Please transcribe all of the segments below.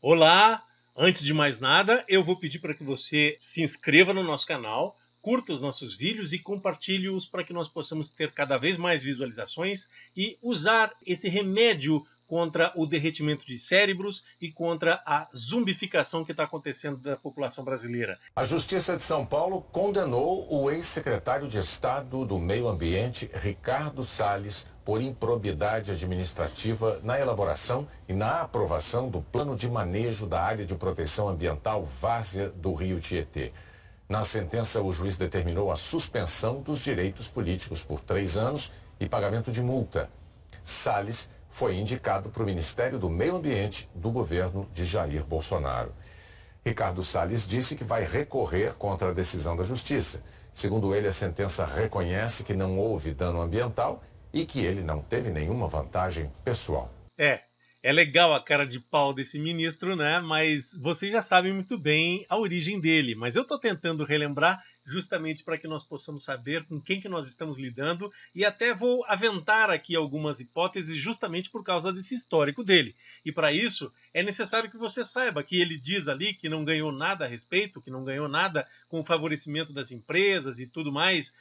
Olá! Antes de mais nada, eu vou pedir para que você se inscreva no nosso canal, curta os nossos vídeos e compartilhe-os para que nós possamos ter cada vez mais visualizações e usar esse remédio contra o derretimento de cérebros e contra a zumbificação que está acontecendo da população brasileira. A Justiça de São Paulo condenou o ex-secretário de Estado do Meio Ambiente, Ricardo Salles, por improbidade administrativa na elaboração e na aprovação do Plano de Manejo da Área de Proteção Ambiental Várzea do Rio Tietê. Na sentença, o juiz determinou a suspensão dos direitos políticos por 3 anos e pagamento de multa. Salles foi indicado para o Ministério do Meio Ambiente do governo de Jair Bolsonaro. Ricardo Salles disse que vai recorrer contra a decisão da Justiça. Segundo ele, a sentença reconhece que não houve dano ambiental e que ele não teve nenhuma vantagem pessoal. É legal a cara de pau desse ministro, né? Mas vocês já sabem muito bem a origem dele. Mas eu estou tentando relembrar justamente para que nós possamos saber com quem que nós estamos lidando e até vou aventar aqui algumas hipóteses justamente por causa desse histórico dele. E para isso é necessário que você saiba que ele diz ali que não ganhou nada a respeito, que não ganhou nada com o favorecimento das empresas e tudo mais,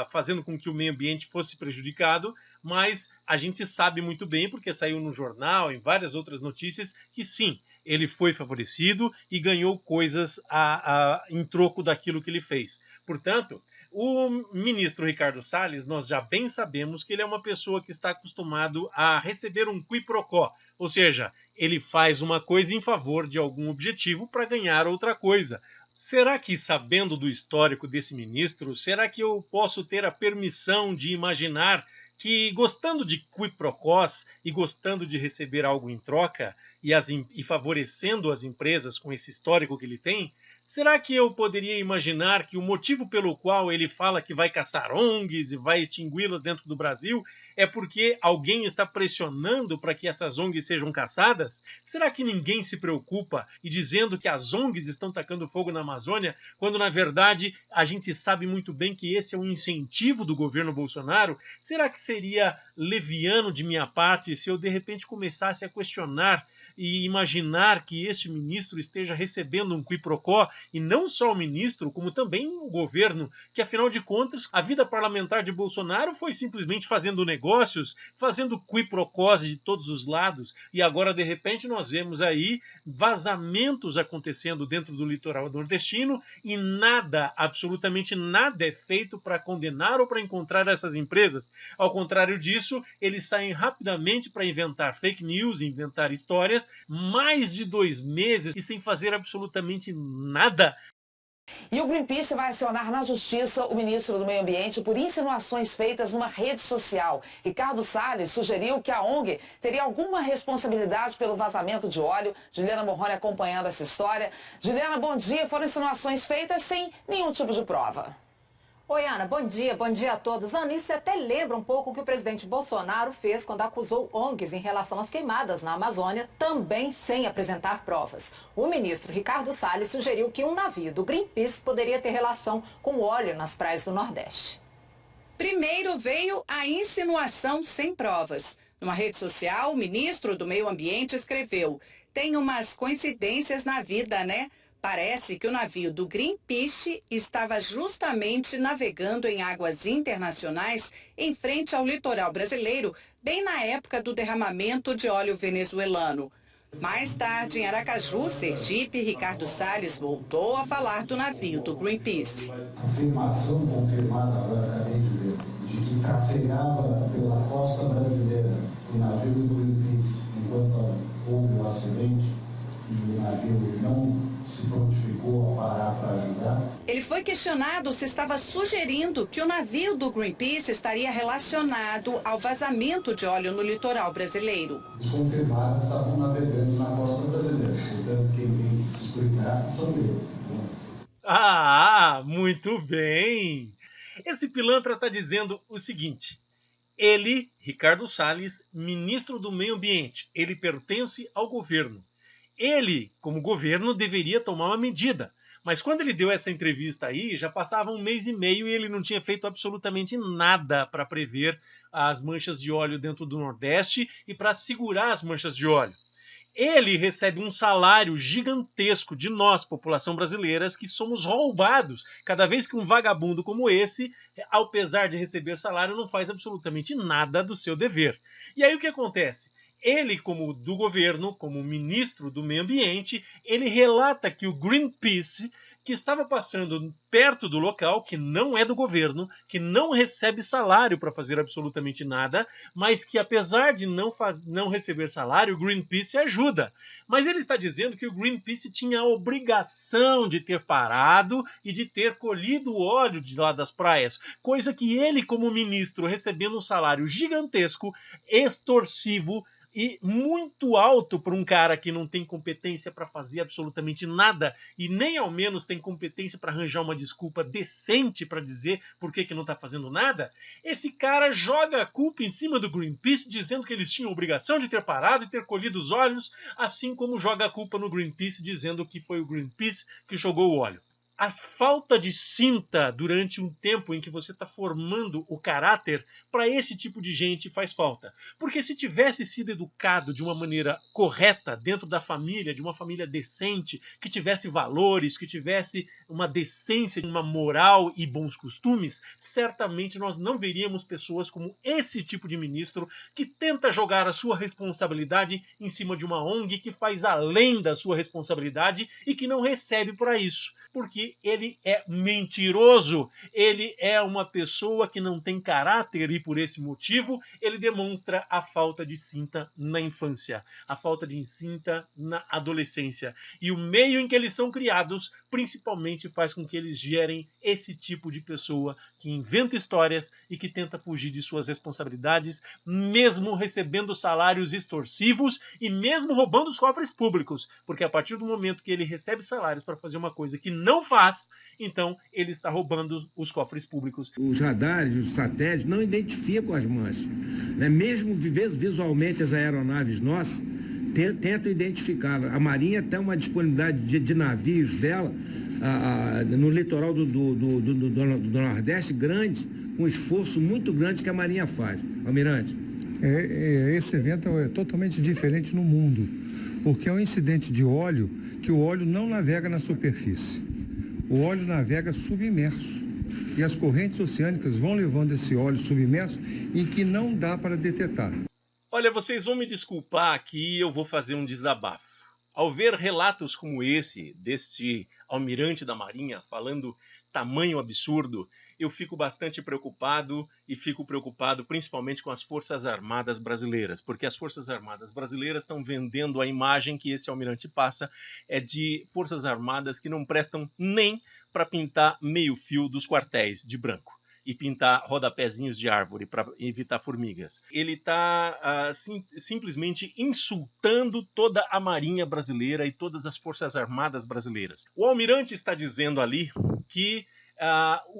fazendo com que o meio ambiente fosse prejudicado, mas a gente sabe muito bem, porque saiu no jornal, em várias outras notícias, que sim, ele foi favorecido e ganhou coisas em troco daquilo que ele fez. Portanto, o ministro Ricardo Salles, nós já bem sabemos que ele é uma pessoa que está acostumado a receber um qui pro quo, ou seja, ele faz uma coisa em favor de algum objetivo para ganhar outra coisa. Será que, sabendo do histórico desse ministro, será que eu posso ter a permissão de imaginar que, gostando de qui pro quos e gostando de receber algo em troca e favorecendo as empresas com esse histórico que ele tem, será que eu poderia imaginar que o motivo pelo qual ele fala que vai caçar ONGs e vai extingui-las dentro do Brasil é porque alguém está pressionando para que essas ONGs sejam caçadas? Será que ninguém se preocupa e dizendo que as ONGs estão tacando fogo na Amazônia, quando na verdade a gente sabe muito bem que esse é um incentivo do governo Bolsonaro? Será que seria leviano de minha parte se eu de repente começasse a questionar e imaginar que este ministro esteja recebendo um qui pro quo, e não só o ministro, como também o governo, que afinal de contas a vida parlamentar de Bolsonaro foi simplesmente fazendo negócios, fazendo qui pro quos de todos os lados, e agora de repente nós vemos aí vazamentos acontecendo dentro do litoral nordestino e nada, absolutamente nada é feito para condenar ou para encontrar essas empresas. Ao contrário disso, eles saem rapidamente para inventar fake news, inventar histórias, mais de 2 meses e sem fazer absolutamente nada. E o Greenpeace vai acionar na Justiça o ministro do Meio Ambiente por insinuações feitas numa rede social. Ricardo Salles sugeriu que a ONG teria alguma responsabilidade pelo vazamento de óleo. Juliana Morrone acompanhando essa história. Juliana, bom dia. Foram insinuações feitas sem nenhum tipo de prova. Oi, Ana, bom dia a todos. Ana, isso até lembra um pouco o que o presidente Bolsonaro fez quando acusou ONGs em relação às queimadas na Amazônia, também sem apresentar provas. O ministro Ricardo Salles sugeriu que um navio do Greenpeace poderia ter relação com óleo nas praias do Nordeste. Primeiro veio a insinuação sem provas. Numa rede social, o ministro do Meio Ambiente escreveu: "Tem umas coincidências na vida, né? Parece que o navio do Greenpeace estava justamente navegando em águas internacionais em frente ao litoral brasileiro, bem na época do derramamento de óleo venezuelano." Mais tarde, em Aracaju, Sergipe, Ricardo Salles voltou a falar do navio do Greenpeace. Afirmação confirmada, agora acabei de ver, de que trafegava pela costa brasileira o navio do Greenpeace enquanto houve o acidente e o navio não se prontificou a parar para ajudar. Ele foi questionado se estava sugerindo que o navio do Greenpeace estaria relacionado ao vazamento de óleo no litoral brasileiro. Eles confirmaram que estavam navegando na costa brasileira, portanto quem tem que se explicar são eles. Muito bem! Esse pilantra está dizendo o seguinte: ele, Ricardo Salles, ministro do Meio Ambiente, ele pertence ao governo. Ele, como governo, deveria tomar uma medida. Mas quando ele deu essa entrevista aí, já passava 1 mês e meio e ele não tinha feito absolutamente nada para prever as manchas de óleo dentro do Nordeste e para segurar as manchas de óleo. Ele recebe um salário gigantesco de nós, população brasileira, que somos roubados. Cada vez que um vagabundo como esse, ao pesar de receber salário, não faz absolutamente nada do seu dever. E aí o que acontece? Ele, como do governo, como ministro do meio ambiente, ele relata que o Greenpeace, que estava passando perto do local, que não é do governo, que não recebe salário para fazer absolutamente nada, mas que apesar de não receber salário, o Greenpeace ajuda. Mas ele está dizendo que o Greenpeace tinha a obrigação de ter parado e de ter colhido o óleo de lá das praias, coisa que ele, como ministro, recebendo um salário gigantesco, extorsivo, e muito alto para um cara que não tem competência para fazer absolutamente nada e nem ao menos tem competência para arranjar uma desculpa decente para dizer por que não está fazendo nada, esse cara joga a culpa em cima do Greenpeace dizendo que eles tinham obrigação de ter parado e ter colhido os óleos, assim como joga a culpa no Greenpeace dizendo que foi o Greenpeace que jogou o óleo. A falta de cinta durante um tempo em que você está formando o caráter, para esse tipo de gente faz falta. Porque se tivesse sido educado de uma maneira correta dentro da família, de uma família decente, que tivesse valores, que tivesse uma decência, uma moral e bons costumes, certamente nós não veríamos pessoas como esse tipo de ministro que tenta jogar a sua responsabilidade em cima de uma ONG que faz além da sua responsabilidade e que não recebe para isso. Porque ele é mentiroso, ele é uma pessoa que não tem caráter e por esse motivo ele demonstra a falta de cinta na infância, a falta de cinta na adolescência. E o meio em que eles são criados principalmente faz com que eles gerem esse tipo de pessoa que inventa histórias e que tenta fugir de suas responsabilidades, mesmo recebendo salários extorsivos e mesmo roubando os cofres públicos, porque a partir do momento que ele recebe salários para fazer uma coisa que não faz, então ele está roubando os cofres públicos. Os radares, os satélites não identificam as manchas, né? Mesmo visualmente as aeronaves nossas tentam identificar. A Marinha tem uma disponibilidade de navios dela no litoral do Nordeste grande, com um esforço muito grande que a Marinha faz. Almirante. Esse evento é totalmente diferente no mundo, porque é um incidente de óleo que o óleo não navega na superfície. O óleo navega submerso e as correntes oceânicas vão levando esse óleo submerso em que não dá para detectar. Olha, vocês vão me desculpar aqui, eu vou fazer um desabafo. Ao ver relatos como esse, deste almirante da Marinha falando tamanho absurdo, eu fico bastante preocupado e fico preocupado principalmente com as Forças Armadas brasileiras, porque as Forças Armadas brasileiras estão vendendo a imagem que esse almirante passa é de Forças Armadas que não prestam nem para pintar meio fio dos quartéis de branco e pintar rodapézinhos de árvore para evitar formigas. Ele está simplesmente insultando toda a Marinha brasileira e todas as Forças Armadas brasileiras. O almirante está dizendo ali que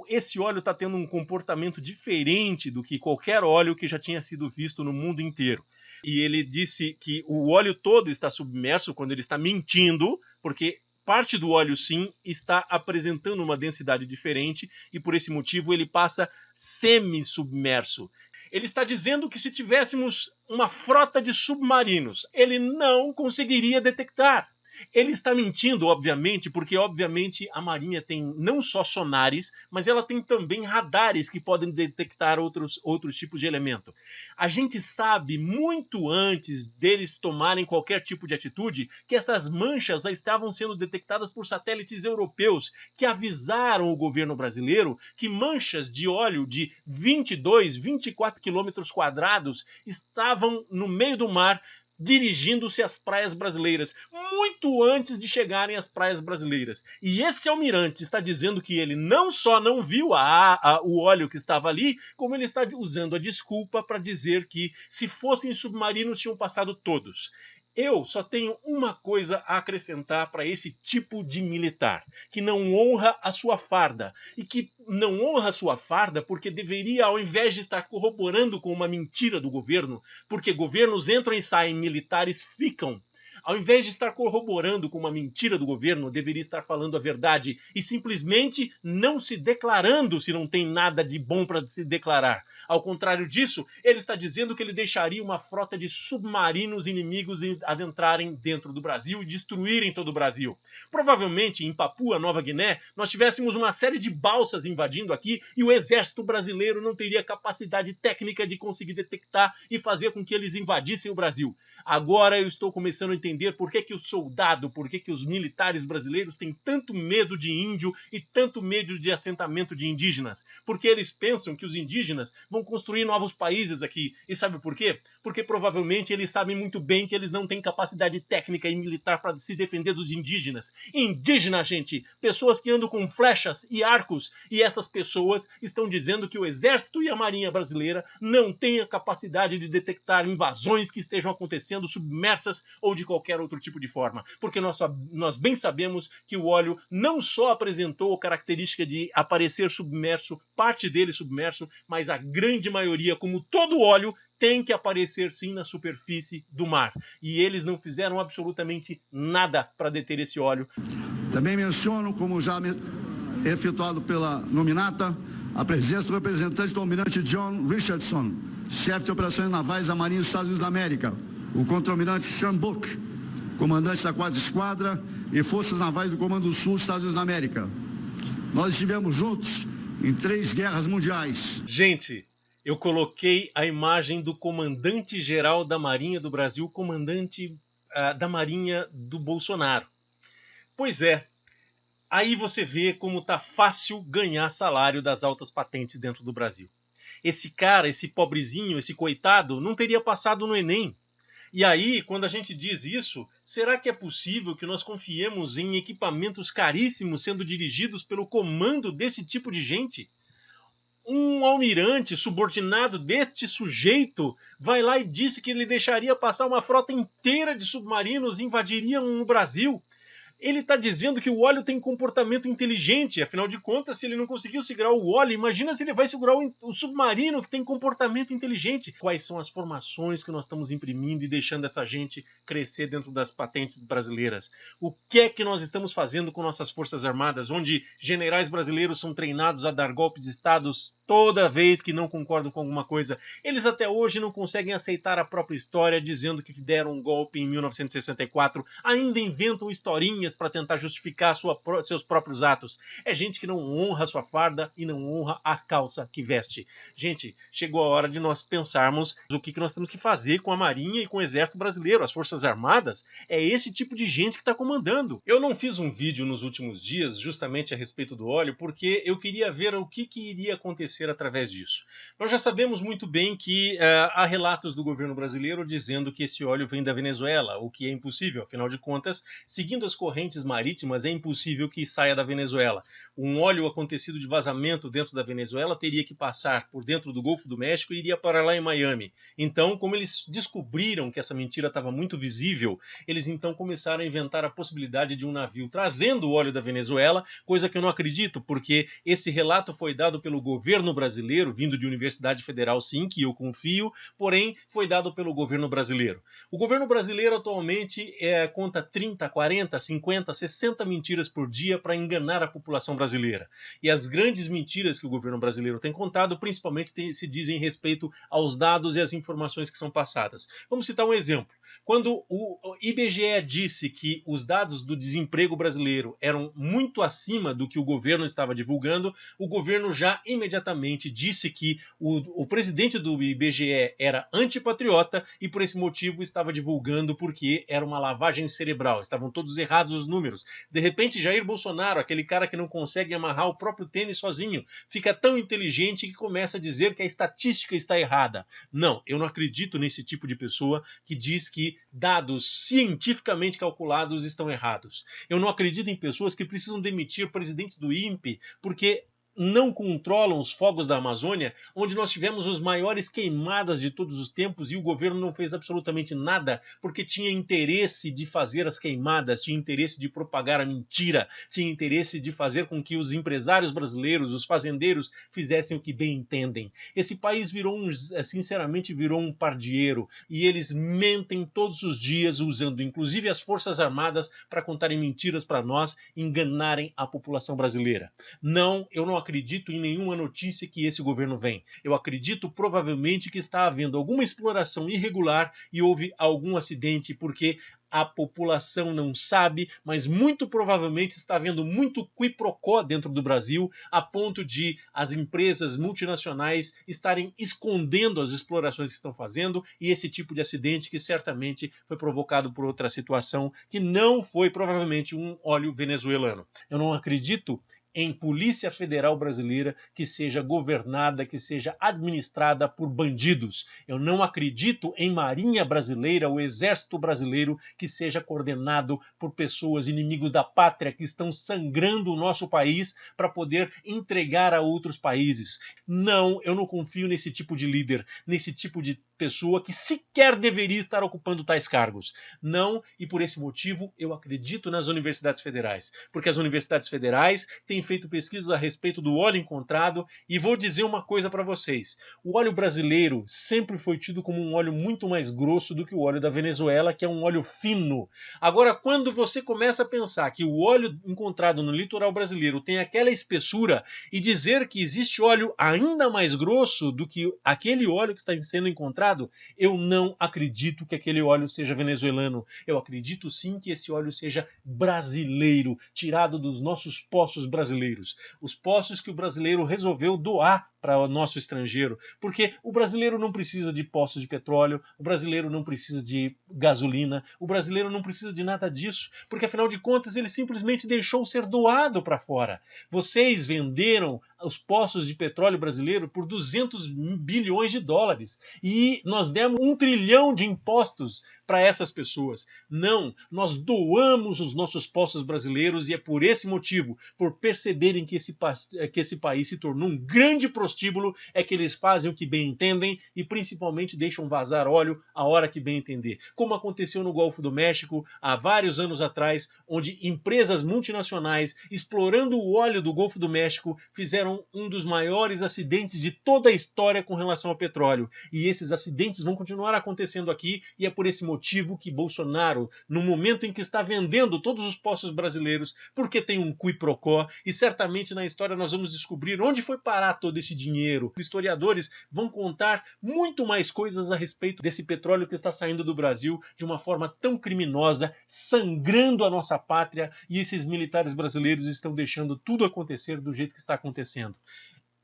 esse óleo está tendo um comportamento diferente do que qualquer óleo que já tinha sido visto no mundo inteiro. E ele disse que o óleo todo está submerso quando ele está mentindo, porque parte do óleo, sim, está apresentando uma densidade diferente e, por esse motivo, ele passa semi-submerso. Ele está dizendo que se tivéssemos uma frota de submarinos, ele não conseguiria detectar. Ele está mentindo, obviamente, porque, obviamente, a Marinha tem não só sonares, mas ela tem também radares que podem detectar outros tipos de elemento. A gente sabe, muito antes deles tomarem qualquer tipo de atitude, que essas manchas já estavam sendo detectadas por satélites europeus, que avisaram o governo brasileiro que manchas de óleo de 22, 24 quilômetros quadrados estavam no meio do mar, dirigindo-se às praias brasileiras, muito antes de chegarem às praias brasileiras. E esse almirante está dizendo que ele não só não viu o óleo que estava ali, como ele está usando a desculpa para dizer que se fossem submarinos tinham passado todos. Eu só tenho uma coisa a acrescentar para esse tipo de militar, que não honra a sua farda. E que não honra a sua farda porque deveria, ao invés de estar corroborando com uma mentira do governo, porque governos entram e saem, militares ficam. Ao invés de estar corroborando com uma mentira do governo, deveria estar falando a verdade e simplesmente não se declarando se não tem nada de bom para se declarar. Ao contrário disso, ele está dizendo que ele deixaria uma frota de submarinos inimigos adentrarem dentro do Brasil e destruírem todo o Brasil. Provavelmente, em Papua Nova Guiné, nós tivéssemos uma série de balsas invadindo aqui e o exército brasileiro não teria capacidade técnica de conseguir detectar e fazer com que eles invadissem o Brasil. Agora eu estou começando a entender por que o soldado, por que os militares brasileiros têm tanto medo de índio e tanto medo de assentamento de indígenas. Porque eles pensam que os indígenas vão construir novos países aqui. E sabe por quê? Porque provavelmente eles sabem muito bem que eles não têm capacidade técnica e militar para se defender dos indígenas. Indígena, gente, pessoas que andam com flechas e arcos, e essas pessoas estão dizendo que o exército e a marinha brasileira não têm a capacidade de detectar invasões que estejam acontecendo submersas ou de qualquer outro tipo de forma. Porque nós bem sabemos que o óleo não só apresentou a característica de aparecer submerso, parte dele submerso, mas a grande maioria, como todo óleo, tem que aparecer sim na superfície do mar. E eles não fizeram absolutamente nada para deter esse óleo. Também menciono, como já efetuado pela nominata, a presença do representante do almirante John Richardson, chefe de operações navais da Marinha dos Estados Unidos da América, o contra-almirante Sean Book, comandante da 4ª Esquadra e Forças Navais do Comando Sul dos Estados Unidos da América. Nós estivemos juntos em 3 guerras mundiais. Gente, eu coloquei a imagem do comandante-geral da Marinha do Brasil, comandante da Marinha do Bolsonaro. Pois é, aí você vê como tá fácil ganhar salário das altas patentes dentro do Brasil. Esse cara, esse pobrezinho, esse coitado, não teria passado no Enem. E aí, quando a gente diz isso, será que é possível que nós confiemos em equipamentos caríssimos sendo dirigidos pelo comando desse tipo de gente? Um almirante subordinado deste sujeito vai lá e disse que ele deixaria passar uma frota inteira de submarinos e invadiriam o Brasil. Ele está dizendo que o óleo tem comportamento inteligente, afinal de contas, se ele não conseguiu segurar o óleo, imagina se ele vai segurar o submarino que tem comportamento inteligente. Quais são as formações que nós estamos imprimindo e deixando essa gente crescer dentro das patentes brasileiras? O que é que nós estamos fazendo com nossas forças armadas, onde generais brasileiros são treinados a dar golpes de estados toda vez que não concordam com alguma coisa? Eles até hoje não conseguem aceitar a própria história, dizendo que deram um golpe em 1964, ainda inventam historinhas para tentar justificar seus próprios atos. É gente que não honra a sua farda e não honra a calça que veste. Gente, chegou a hora de nós pensarmos o que nós temos que fazer com a Marinha e com o Exército Brasileiro, as Forças Armadas. É esse tipo de gente que está comandando. Eu não fiz um vídeo nos últimos dias justamente a respeito do óleo, porque eu queria ver o que iria acontecer através disso. Nós já sabemos muito bem que há relatos do governo brasileiro dizendo que esse óleo vem da Venezuela, o que é impossível, afinal de contas, seguindo as correntes marítimas, é impossível que saia da Venezuela. Um óleo acontecido de vazamento dentro da Venezuela teria que passar por dentro do Golfo do México e iria para lá em Miami. Então, como eles descobriram que essa mentira estava muito visível, eles então começaram a inventar a possibilidade de um navio trazendo o óleo da Venezuela, coisa que eu não acredito, porque esse relato foi dado pelo governo brasileiro, vindo de Universidade Federal, sim, que eu confio, porém foi dado pelo governo brasileiro. O governo brasileiro atualmente conta 30, 40, 50, 60 mentiras por dia para enganar a população brasileira. E as grandes mentiras que o governo brasileiro tem contado, principalmente se dizem respeito aos dados e às informações que são passadas. Vamos citar um exemplo. Quando o IBGE disse que os dados do desemprego brasileiro eram muito acima do que o governo estava divulgando, o governo já imediatamente disse que o presidente do IBGE era antipatriota e por esse motivo estava divulgando porque era uma lavagem cerebral, estavam todos errados os números. De repente, Jair Bolsonaro, aquele cara que não consegue amarrar o próprio tênis sozinho, fica tão inteligente que começa a dizer que a estatística está errada. Não, eu não acredito nesse tipo de pessoa que diz que dados cientificamente calculados estão errados. Eu não acredito em pessoas que precisam demitir presidentes do INPE porque não controlam os fogos da Amazônia, onde nós tivemos as maiores queimadas de todos os tempos e o governo não fez absolutamente nada porque tinha interesse de fazer as queimadas, tinha interesse de propagar a mentira, tinha interesse de fazer com que os empresários brasileiros, os fazendeiros, fizessem o que bem entendem. Esse país sinceramente virou um pardieiro e eles mentem todos os dias usando inclusive as Forças Armadas para contarem mentiras para nós, enganarem a população brasileira. Não, eu não acredito em nenhuma notícia que esse governo vem. Eu acredito provavelmente que está havendo alguma exploração irregular e houve algum acidente porque a população não sabe, mas muito provavelmente está havendo muito quiprocó dentro do Brasil, a ponto de as empresas multinacionais estarem escondendo as explorações que estão fazendo e esse tipo de acidente que certamente foi provocado por outra situação que não foi provavelmente um óleo venezuelano. Eu não acredito em Polícia Federal Brasileira que seja governada, que seja administrada por bandidos. Eu não acredito em Marinha Brasileira, o Exército Brasileiro, que seja coordenado por pessoas inimigos da pátria que estão sangrando o nosso país para poder entregar a outros países. Não, eu não confio nesse tipo de líder, nesse tipo de pessoa que sequer deveria estar ocupando tais cargos. Não, e por esse motivo eu acredito nas universidades federais, porque as universidades federais têm feito pesquisas a respeito do óleo encontrado e vou dizer uma coisa para vocês. O óleo brasileiro sempre foi tido como um óleo muito mais grosso do que o óleo da Venezuela, que é um óleo fino. Agora, quando você começa a pensar que o óleo encontrado no litoral brasileiro tem aquela espessura e dizer que existe óleo ainda mais grosso do que aquele óleo que está sendo encontrado, eu não acredito que aquele óleo seja venezuelano. Eu acredito sim que esse óleo seja brasileiro, tirado dos nossos poços brasileiros. Os poços que o brasileiro resolveu doar para o nosso estrangeiro, porque o brasileiro não precisa de poços de petróleo, o brasileiro não precisa de gasolina, o brasileiro não precisa de nada disso, porque afinal de contas ele simplesmente deixou ser doado para fora. Vocês venderam os poços de petróleo brasileiro por 200 bilhões de dólares e nós demos 1 trilhão de impostos para essas pessoas. Não, nós doamos os nossos poços brasileiros e é por esse motivo, por perceberem que esse país se tornou um grande prostíbulo, é que eles fazem o que bem entendem e principalmente deixam vazar óleo a hora que bem entender. Como aconteceu no Golfo do México há vários anos atrás, onde empresas multinacionais, explorando o óleo do Golfo do México, fizeram um dos maiores acidentes de toda a história com relação ao petróleo. E esses acidentes vão continuar acontecendo aqui e é por esse motivo que Bolsonaro, no momento em que está vendendo todos os poços brasileiros, porque tem um quiprocó, e certamente na história nós vamos descobrir onde foi parar todo esse dinheiro. Historiadores vão contar muito mais coisas a respeito desse petróleo que está saindo do Brasil de uma forma tão criminosa, sangrando a nossa pátria, e esses militares brasileiros estão deixando tudo acontecer do jeito que está acontecendo.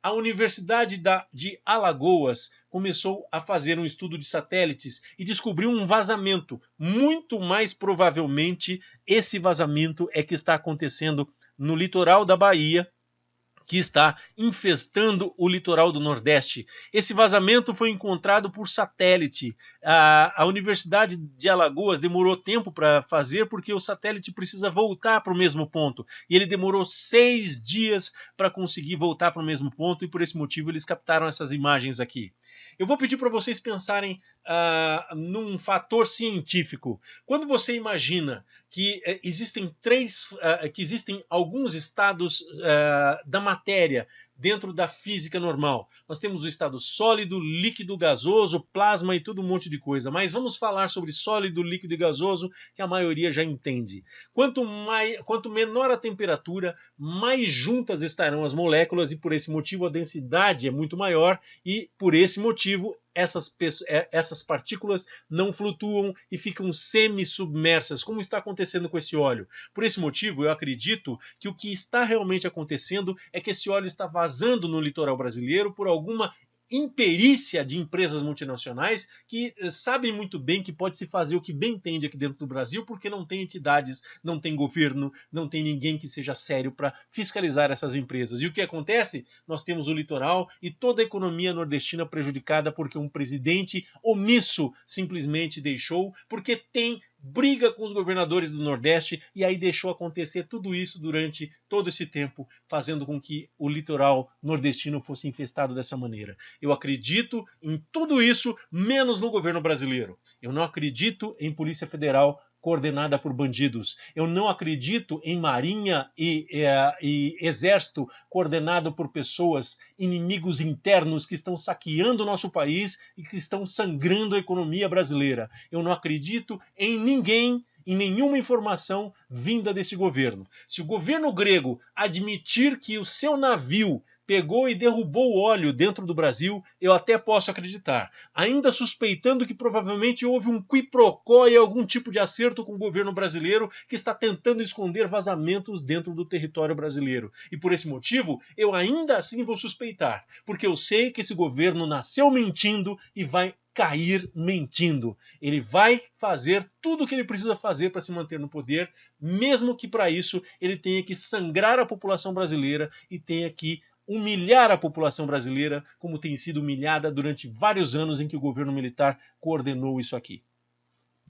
A Universidade de Alagoas começou a fazer um estudo de satélites e descobriu um vazamento. Muito mais provavelmente, esse vazamento é que está acontecendo no litoral da Bahia, que está infestando o litoral do Nordeste. Esse vazamento foi encontrado por satélite. A Universidade de Alagoas demorou tempo para fazer porque o satélite precisa voltar para o mesmo ponto. E ele demorou 6 dias para conseguir voltar para o mesmo ponto e por esse motivo eles captaram essas imagens aqui. Eu vou pedir para vocês pensarem num fator científico. Quando você imagina que existem alguns estados da matéria dentro da física normal. Nós temos o estado sólido, líquido, gasoso, plasma e todo um monte de coisa. Mas vamos falar sobre sólido, líquido e gasoso, que a maioria já entende. Quanto menor a temperatura, mais juntas estarão as moléculas e por esse motivo a densidade é muito maior e por esse motivo essas partículas não flutuam e ficam semi-submersas, como está acontecendo com esse óleo. Por esse motivo, eu acredito que o que está realmente acontecendo é que esse óleo está vazando no litoral brasileiro por alguma imperícia de empresas multinacionais que sabem muito bem que pode se fazer o que bem entende aqui dentro do Brasil porque não tem entidades, não tem governo, não tem ninguém que seja sério para fiscalizar essas empresas. E o que acontece? Nós temos o litoral e toda a economia nordestina prejudicada porque um presidente omisso simplesmente deixou, porque tem briga com os governadores do Nordeste e aí deixou acontecer tudo isso durante todo esse tempo, fazendo com que o litoral nordestino fosse infestado dessa maneira. Eu acredito em tudo isso, menos no governo brasileiro. Eu não acredito em Polícia Federal coordenada por bandidos. Eu não acredito em marinha e exército coordenado por pessoas, inimigos internos que estão saqueando o nosso país e que estão sangrando a economia brasileira. Eu não acredito em ninguém, em nenhuma informação vinda desse governo. Se o governo grego admitir que o seu navio pegou e derrubou o óleo dentro do Brasil, eu até posso acreditar, ainda suspeitando que provavelmente houve um qui pro quo e algum tipo de acerto com o governo brasileiro que está tentando esconder vazamentos dentro do território brasileiro. E por esse motivo, eu ainda assim vou suspeitar, porque eu sei que esse governo nasceu mentindo e vai cair mentindo. Ele vai fazer tudo o que ele precisa fazer para se manter no poder, mesmo que para isso ele tenha que sangrar a população brasileira e tenha que humilhar a população brasileira, como tem sido humilhada durante vários anos em que o governo militar coordenou isso aqui.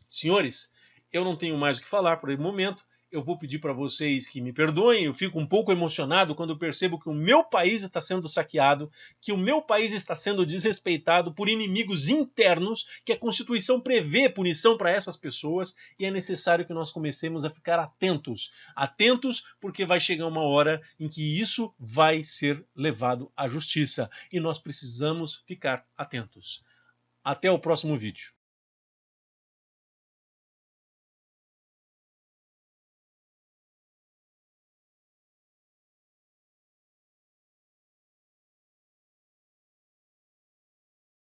Senhores, eu não tenho mais o que falar por esse momento. Eu vou pedir para vocês que me perdoem, eu fico um pouco emocionado quando eu percebo que o meu país está sendo saqueado, que o meu país está sendo desrespeitado por inimigos internos, que a Constituição prevê punição para essas pessoas e é necessário que nós comecemos a ficar atentos. Atentos porque vai chegar uma hora em que isso vai ser levado à justiça e nós precisamos ficar atentos. Até o próximo vídeo.